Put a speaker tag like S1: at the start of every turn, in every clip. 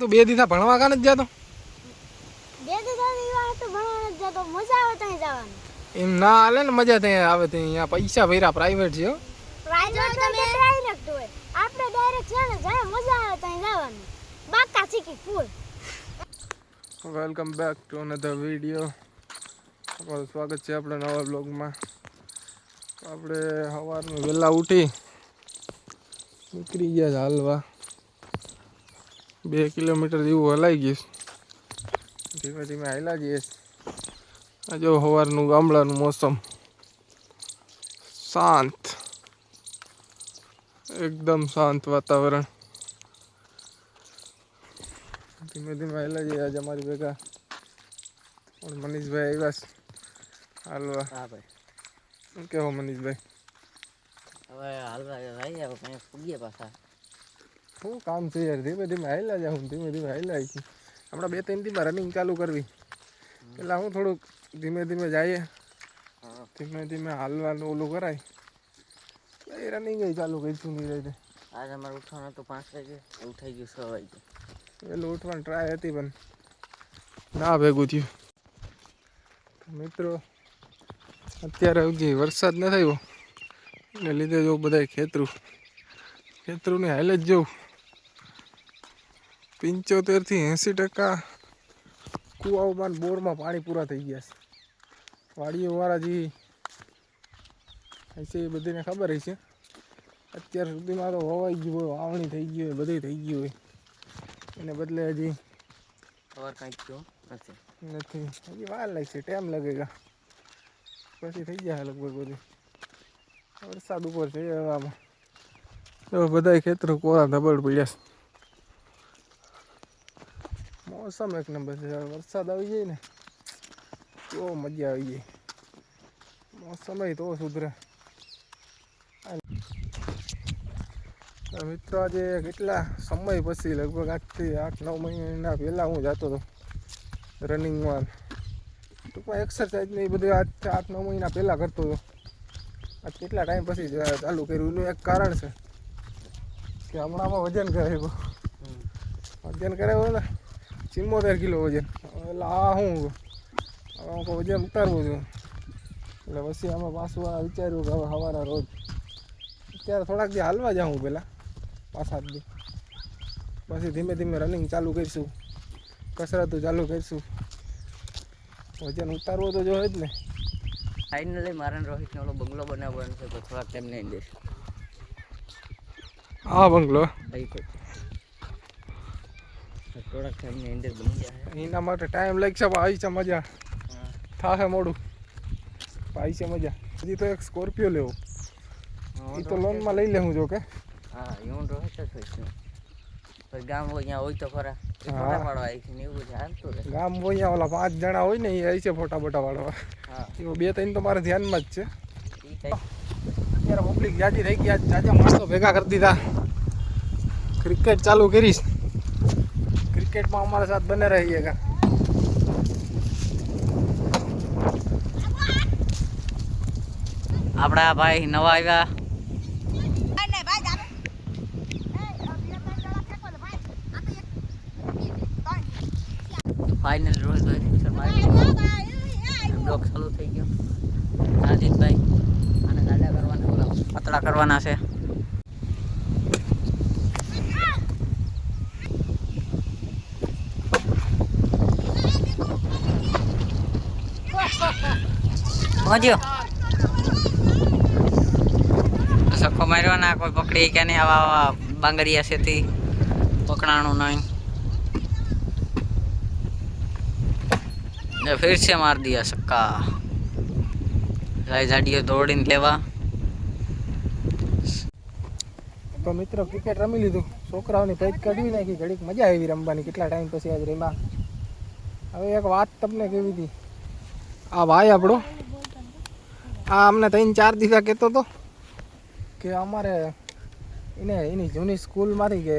S1: તું 2 દીધા ભણવા કાન જ જાતો?
S2: 2 દીધા દીવા તો ભણવા જ જાતો, મજા આવે ત્યાં જવાનું.
S1: એમ ના હાલે ને, મજા ત્યાં આવે ત્યાં. અહીંયા પૈસા ભર્યા પ્રાઇવેટ છે હો.
S2: પ્રાઇવેટ તો ડાયરેક્ટ હોય, આપણે ડાયરેક્ટ છે ને જ્યાં મજા આવે ત્યાં જવાનું. બાકા ચીકી ફૂલ.
S1: Welcome back to another video. તમારું સ્વાગત છે આપણા નવા બ્લોગમાં. આપણે સવારમાં વહેલા ઉઠી નીકળી ગયા હાલવા. 2 કિલોમીટર જેવું હલાઈ ગઈશ. ધીમે ધીમે હાલ્યા જઈએ. આ જો સવારનું ગામડાનું મોસમ શાંત, એકદમ શાંત વાતાવરણ. ધીમે ધીમે હાલ્યા જઈએ. આજે અમારી ભેગા મનીષભાઈ આવ્યા હાલવા.
S3: હા ભાઈ,
S1: શું કહેવો મનીષભાઈ?
S3: હવે હાલવા ભાઈ હવે કંઈ ફૂગીએ પાછા.
S1: શું કામ છે યાર? ધીમે ધીમે હાલ્યા જાઉં, ધીમે ધીમે હાલ્યા છીએ. હમણાં 2-3 દિવસમાં રનિંગ ચાલુ કરવી. એટલે હું થોડુંક ધીમે ધીમે જઈએ, ધીમે ધીમે હાલવાનું ઓલું કરાય. એ રનિંગ ચાલુ કરીશું ધીરે ધીરે.
S3: આજે અમારે ઉઠવાનું હતું 5 વાગે, ઉઠાઈ ગયું 6 વાગે.
S1: વહેલું ઉઠવાની ટ્રાય હતી પણ ના ભેગું થયું. મિત્રો અત્યારે હજી વરસાદ ન થયો એને લીધે જો બધા ખેતરુંની હાલ જ જવું. 75 થી 80% કૂવાઓમાં બોરમાં પાણી પૂરા થઈ ગયા છે. વાડીઓવાળા જે છે એ બધાને ખબર છે. અત્યાર સુધીમાં તો વવાઈ ગયું હોય, વાવણી થઈ ગઈ હોય, બધું થઈ ગયું હોય. એને બદલે હજી
S3: ખબર કાંઈક થયું
S1: નથી. હજી વાર લાગશે, ટાઈમ લાગેગા. પછી થઈ જાય લગભગ બધું. વરસાદ ઉપર છે આમાં. તો બધા ખેતરો કોરા ધબડ પડ્યા છે. મોસમ એક નંબર છે. વરસાદ આવી જાય ને તો મજા આવી જાય. મોસમ તો સુધરે. મિત્રો આજે કેટલા સમય પછી, લગભગ આજથી 8-9 મહિના પહેલાં હું જતો હતો રનિંગમાં. ટૂંકમાં એક્સરસાઇઝને એ બધું આજ 8-9 મહિના પહેલાં કરતો હતો. આજ કેટલા ટાઈમ પછી ચાલુ કર્યું. એનું એક કારણ છે કે હમણાંમાં વજન કરાવ્યો. વજન કરાવ્યો ને 74 કિલો વજન. એટલે આ શું હવે વજન ઉતારવું છું. એટલે પછી અમે પાછું આ વિચાર્યું કે હવે સવારે રોજ અત્યારે થોડાક દી હાલવા જાઉં પહેલાં 5-7 દી. પછી ધીમે ધીમે રનિંગ ચાલુ કરીશું, કસરતો ચાલુ કરીશું. વજન ઉતારવો તો જોઈએ જ ને.
S3: ફાઇનલી મારે રોહિતને ઓલો બંગલો બનાવવાનો છે, તો થોડાક ટાઈમ નહીં દઈશ.
S1: હા બંગલો
S3: થોડાક ટાઈમની અંદર બની જાય.
S1: એના માટે ટાઈમ લાગશે. પણ આવી છે મજા. થાશે મોડું, આવી છે મજા. હજી તો એક સ્કોર્પિયો લેવો. એ તો લોનમાં લઈ લેવું જો કે.
S3: હા, હું રોહિત જ હોય. પછી ગામ હોય ત્યાં હોય તો ખરા ફોટા પાડવા આવી છે ને એવું બધું હાલતું રહે.
S1: ગામ હોય ઓલા 5 જણા હોય ને એ આવી છે ફોટા બોટા પાડવા.
S3: હા,
S1: એ 2-3 તો મારે ધ્યાનમાં જ છે. અત્યારે પબ્લિક જાજી થઈ ગયા, જાજા માણસો ભેગા કરી દીધા. ક્રિકેટ ચાલુ કરીશ. ક્રિકેટમાં અમારા સાથ બને રહીએગા.
S3: આપણા ભાઈ નવા આવ્યા. ફાઇનલ રોહિતભાઈ ફિક્સર મારી બ્લોક ચાલુ થઈ ગયો. રાજિતભાઈ અને ગાડા કરવાના, પતળા કરવાના છે. પહોંચ્યો સખો માર્યો ના કોઈ પકડી કે નહીં. આવા બાંગડિયા છે તે પકડાણું નહીં. फिर से मार दिया सक्का. झाड़ियों दौड़ीने लेवा.
S1: તો મિત્રો ક્રિકેટ રમી લીધું. છોકરાઓની પેચ કાઢવી નાખી. ઘડીક મજા આવી રમવાની. કેટલા ટાઈમ પછી આજ રમ્યા. હવે એક વાત તમને કેવી હતી. આ ભાઈ આપણો આ અમને 3-4 દિવસ કહેતો હતો કે અમારે એની જૂની સ્કૂલમાંથી કે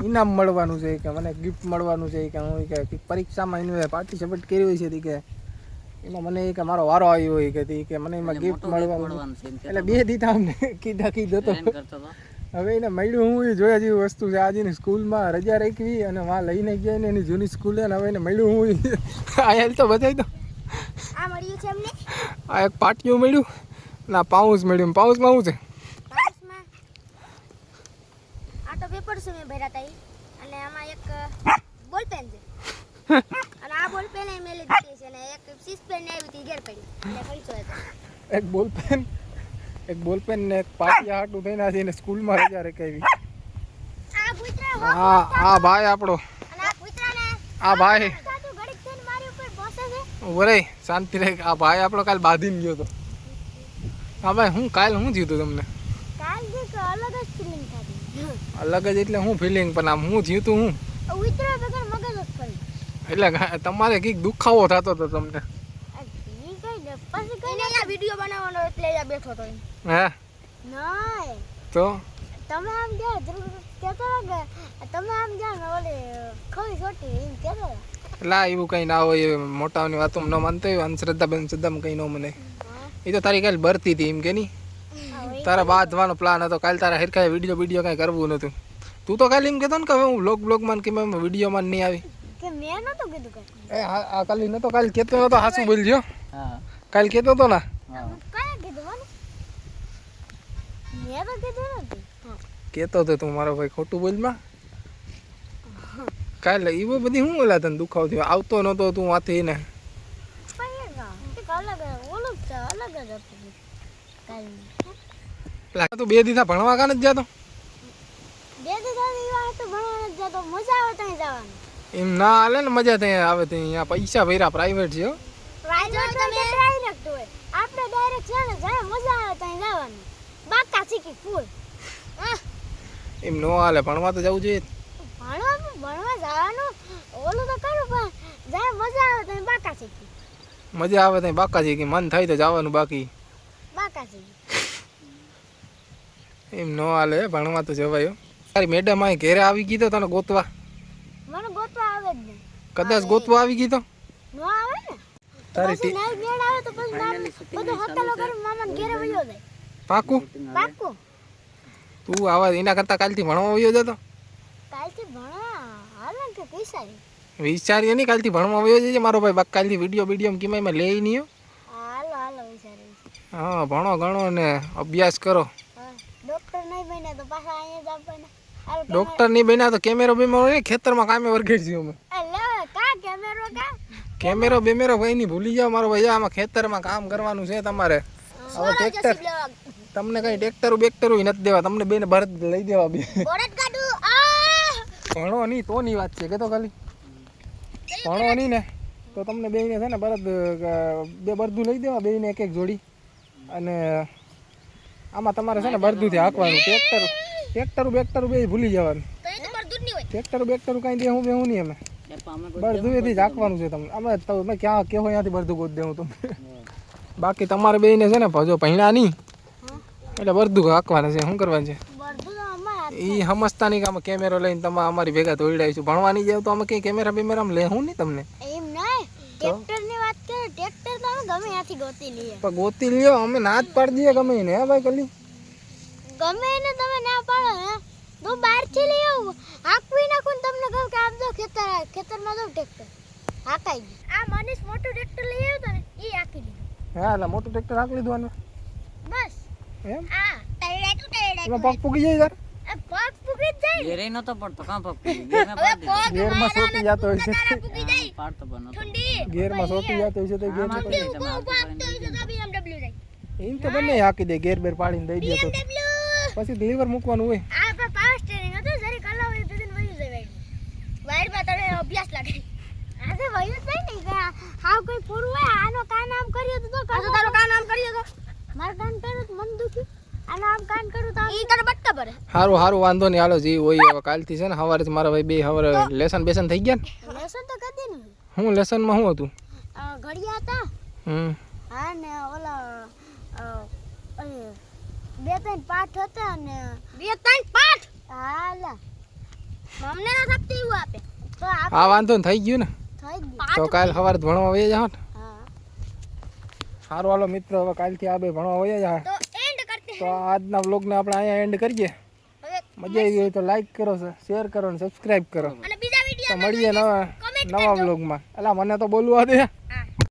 S1: ઇનામ મળવાનું છે, કે મને ગિફ્ટ મળવાનું છે, કે હું કે પરીક્ષામાં એને પાર્ટિસિપેટ કરી હોય છે કે એમાં મને કે મારો વારો આવ્યો હોય કે મને એમાં ગિફ્ટ મળવાનું. એટલે 2 દીધા અમને કીધું હતો હવે એને મળ્યું હું એ જોયા જેવી વસ્તુ છે. આજની સ્કૂલમાં રજા રાખવી અને વાં લઈને ગયા ને એની જૂની સ્કૂલે ને હવે એને મળ્યું હું આયા તો બતાવી દો.
S2: આ મળ્યું છે અમને
S1: આ એક પાટિયું મળ્યું ને આ પાઉસ મળ્યું. પાઉસમાં શું છે?
S2: પાસમાં આ તો પેપર છે મેં ભર્યા હતા ઈ. અને આમાં એક બોલ પેન છે અને આ બોલ પેન મેં લીધી હતી છે અને એક સીસ પેન આવી હતી ઘેર પડી અને પૈસો હતો.
S1: એક બોલ પેન ને એક પાટિયા હાટું થઈને આજે એને સ્કૂલમાં રજા રખાવી.
S2: આ કૂતરા
S1: આ ભાઈ આપણો
S2: અને આ કૂતરાને
S1: આ ભાઈ
S2: સાતું ઘડીક થઈને મારી ઉપર બોસે છે.
S1: વરે શાંતિ રહે. આ ભાઈ આપણો કાલ બાંધીને ગયો હતો. હા ભાઈ હું કાલ શું જીતું તમને?
S2: કાલ જે અલગ જ ફીલિંગ થતી.
S1: અલગ જ એટલે હું ફિલિંગ પણ આમ હું જીતું હું
S2: ઉતરા વગર મગજ જ ફરી.
S1: એટલે તમારે કંઈક દુખાવો થતો હતો તમને.
S2: ઈ કઈ ને પછી કઈ ને આ વિડિયો બનાવવાનો એટલે અહીંયા બેઠો તો.
S1: હે
S2: નાય
S1: તો
S2: તમે આમ ગયા જરૂર કેતો કે તમે આમ ગયા ને ઓલે ખોઈ છોટી એમ કેતો.
S1: એટલે એવું કંઈ ના હોય. મોટાઓની વાતો ન માનતો હોય. અંધશ્રદ્ધા બંધશ્રદ્ધામાં કંઈ ન મને. એ તો તારી કાલે ભરતી હતી એમ કે નહીં? તારા બાંધવાનો પ્લાન હતો. કાલે તારા હેરખાય વિડીયો કાંઈ કરવું નહોતું. તું તો કાલે એમ કહેતો ને કે હવે હું બ્લોગમાં કે મેં વિડીયોમાં નહીં આવી.
S2: કે મેં નતો કીધું કે
S1: આ કાલે નતો. કાલે કહેતો નતો. હાસું બોલજો.
S3: હા
S1: કાલે કહેતો હતો ને.
S3: હા
S2: કયા કીધું મને મેં તો કીધું નથી.
S1: કહેતો હતો તું મારો ભાઈ ખોટું બોલમાં. કાલે એવો બધી હું ઓલા તને દુખાવ થયો. આવતો નતો તું વાથી ને.
S2: અલગ ઓલું છે અલગ જ હતું કાલ.
S1: તું 2 દિવસ ભણવા કાને જ જતો?
S2: બે દિવસની વાત તો ભણવા જ જતો. મજા આવે ત્યાં જવાનું.
S1: એમ ના હાલે ને. મજા ત્યાં આવે ત્યાં. અહીંયા પૈસા ભર્યા પ્રાઇવેટ છે હો.
S2: પ્રાઇવેટ તમે ટ્રાય રાખતો હોય. આપણે ડાયરેક્ટ છે ને જાય મજા આવે ત્યાં જવાનું. બાકા શીખી ફૂલ.
S1: એમ નો હાલે. ભણવા તો જવું જોઈએ.
S2: ભણવા જવાનું ઓલું તો કરું પણ જાય મજા આવે ત્યાં બાકા શીખી.
S1: મજા આવે ત્યાં બાકાજી કે મન થાય તો જવાનું. બાકી
S2: બાકા શીખી.
S1: એમ નો હાલે. ભણવા તો જવાય હો. તારી મેડમ અહીં ઘેરે આવી ગઈ તો તને ગોતવા?
S2: મને ગોતવા આવે જ નહીં.
S1: કદાચ ગોતવા આવી ગઈ તો
S2: નો આવે ને.
S1: તારી
S2: પછી નાઈ મેળ આવે તો પછી બધું હકાલો કરી મામાને ઘેરે વયો જાય.
S1: પાકું?
S2: પાક્કું.
S1: તું આવા એના કરતા કાલથી ભણવા આવ્યો જતો?
S2: કાલથી ભણવા હાલે કે પૈસા
S1: વિચારીએ નહીં. કાલથી ભણવા આવ્યો જજે મારો ભાઈ. બાકી કાલથી વિડીયો કિમાઈમાં લઈ નહીં.
S2: હાલો હાલો વિચારે.
S1: હા ભણો ગણો ને અભ્યાસ કરો.
S2: ડોક્ટર નહીં બન્યા તો પાછા અહીંયા જ આપવાના. હાલો
S1: ડોક્ટર નહીં બન્યા તો કેમેરો બેમેરો નહીં ખેતરમાં કામે વરગેડજી અમે.
S2: લે કા કેમેરો કા
S1: કેમેરો બેમેરો ભાઈ નહીં ભૂલી જાઓ મારો ભાઈ. આમાં ખેતરમાં કામ કરવાનું છે તમારે. હવે ટ્રેક્ટર તમને કઈ ટ્રેક્ટરું બેક્ટરું નથી દેવા. તમને બેને ભરત લઈ દેવા બે.
S2: બોરત કાઢું આ
S1: ભણો નહીં તો ની વાત છે કે તો ખાલી ભણો નહીં ને તો તમને બેને છે ને ભરત 2 બરદું લઈ દેવા. બેને એક જોડી. અને આમાં તમારે છે ને બરદુંથી હાંકવાનું. ટ્રેક્ટરું બેક્ટરું બે ભૂલી જવાનું.
S2: તો એ તો બરદૂત નહીં હોય.
S1: ટ્રેક્ટરું બેક્ટરું કાંઈ દે હું બેહું નહીં અમે. બરદુંથી જ હાંકવાનું છે તમને. અમે તમે ક્યાં કેવો ત્યાંથી બરદું ગોત દેવું તમને. બાકી તમારે બેને છે ને જો ભણ્યા નહીં એટલે બરદું હાંકવાના છે. શું કરવાનું છે
S2: બરદૂત અમાર
S1: એ સમજતા નહીં કે અમે કેમેરો લઈને તમે અમારી ભેગા દોડાવીશું. ભણવા નહીં જાવ તો અમે કંઈ કેમેરા બેમેરા લે હું નહીં તમને.
S2: એમ નહીં. ટ્રેક્ટરની વાત કરે ટ્રેક્ટર તો અમે ગમે ત્યાંથી ગોતી લઈએ.
S1: પણ ગોતી લ્યો. અમે ના જ પાડી દઈએ ગમે એને. હે ભાઈ કલી
S2: ગમે એને તમે ના પાડો ને તો બહારથી લઈ આવું. હાંકવી નાખું ને તમને કહું કે આમ જો ખેતરમાં જો ટ્રેક્ટર હાંકાઈ ગયું. આ મનીષ મોટું ટ્રેક્ટર લઈ આવ્યો તો ને એ હાંકી દીધું.
S1: હા એટલે મોટું ટ્રેક્ટર હાંકી લીધું આને.
S2: બસ
S1: એમ
S2: આ તૈયાર
S1: એમાં પગ પૂગી જાય યાર.
S2: પગ પૂગી જ જાય.
S3: ઘેરે નતો પડતો કાં પગ
S2: હવે પગ
S1: ગેરમાં સોટી જતો હોય છે.
S2: પૂગી જાય.
S3: પાડતો પણ નતો.
S2: ઠંડી
S1: ગેરમાં સોટી જતો હોય છે તો ગેર
S3: આમાં
S2: ઊભો ઊભો આપતો હોય તો BMW જાય.
S1: એમ તો બંને હાંકી દે. ગેર બેર પાડીને દઈ દે તો
S2: BMW
S1: પછી ડિલિવર મૂકવાનું હોય.
S2: આ પર પાવર સ્ટીયરિંગ હતું જરી કલા હોય તો વહી જાય વાયરમાં તને અભ્યાસ લાગે. આજે વહી જ નહીં કે હાવ કોઈ પૂરું હોય આનો કાન આમ કર્યો તો તારો કાન આમ કર્યો તો મારું કાન કર્યું તો મન દુખ્યું. આનો આમ કાન કરું તો ઈ તારે બટકા ભરે.
S1: સારું સારું વાંધો નહીં. હાલો જી હોય હવે કાલથી છે ને સવારે મારા ભાઈ બે સવારે લેસન બેસન થઈ ગયા ને.
S2: લેસન તો કદી નહીં.
S1: હું લેસનમાં શું હતું?
S2: ઘડિયા હતા. હા ને ઓલા 2-3 પાઠ હતા ને 2-3 પાઠ હાલા અમને ના થકતી એવું આપે તો
S1: હા વાંધો ને થઈ ગયું ને.
S2: થઈ ગયું
S1: તો કાલ સવારે ભણવા વહી જાઓ ને.
S2: હા
S1: સારું હાલો મિત્રો હવે કાલથી આ બે ભણવા વહી જા.
S2: તો એન્ડ કરતે
S1: તો આજના વ્લોગને આપણે અહીંયા એન્ડ કરીએ.
S2: હવે
S1: મજા આવી હોય તો લાઈક કરો, શેર કરો અને સબસ્ક્રાઇબ કરો.
S2: અને બીજા
S1: તો
S2: વિડીયો
S1: મળીએ નવા બ્લોગમાં. અલા મને તો બોલવા દે.